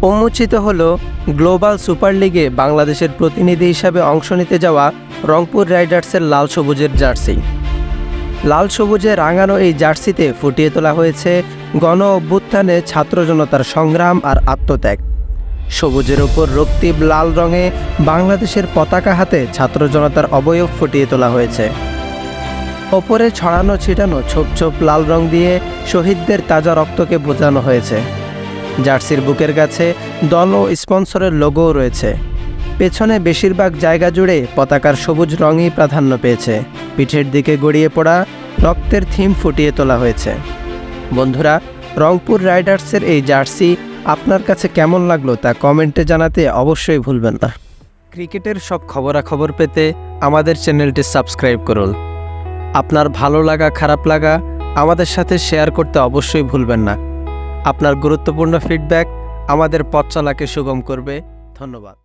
উন্মোচিত হলো global super লিগে বাংলাদেশের প্রতিনিধি হিসাবে অংশ নিতে যাওয়া রংপুর রাইডার্সের লাল সবুজের জার্সি। লাল সবুজে রাঙানো এই জার্সিতে ফুটিয়ে তোলা হয়েছে গণ অভ্যুত্থানে ছাত্র জনতার সংগ্রাম আর আত্মত্যাগ। সবুজের ওপর রক্তিম লাল রঙে বাংলাদেশের পতাকা হাতে ছাত্র জনতার অবয়ব ফুটিয়ে তোলা হয়েছে। ওপরে ছড়ানো ছিটানো ছোপ ছোপ লাল রং দিয়ে শহীদদের তাজা রক্তকে বোঝানো হয়েছে। জার্সির বুকের কাছে দল ও স্পন্সরের লোগোও রয়েছে। পেছনে বেশিরভাগ জায়গা জুড়ে পতাকার সবুজ রঙই প্রাধান্য পেয়েছে। পিঠের দিকে গড়িয়ে পড়া রক্তের থিম ফুটিয়ে তোলা হয়েছে। বন্ধুরা, রংপুর রাইডার্সের এই জার্সি আপনার কাছে কেমন লাগলো তা কমেন্টে জানাতে অবশ্যই ভুলবেন না। ক্রিকেটের সব খবরাখবর পেতে আমাদের চ্যানেলটি সাবস্ক্রাইব করুন। আপনার ভালো লাগা খারাপ লাগা আমাদের সাথে শেয়ার করতে অবশ্যই ভুলবেন না। আপনার গুরুত্বপূর্ণ ফিডব্যাক আমাদের পথ চলাকে সুগম করবে। ধন্যবাদ।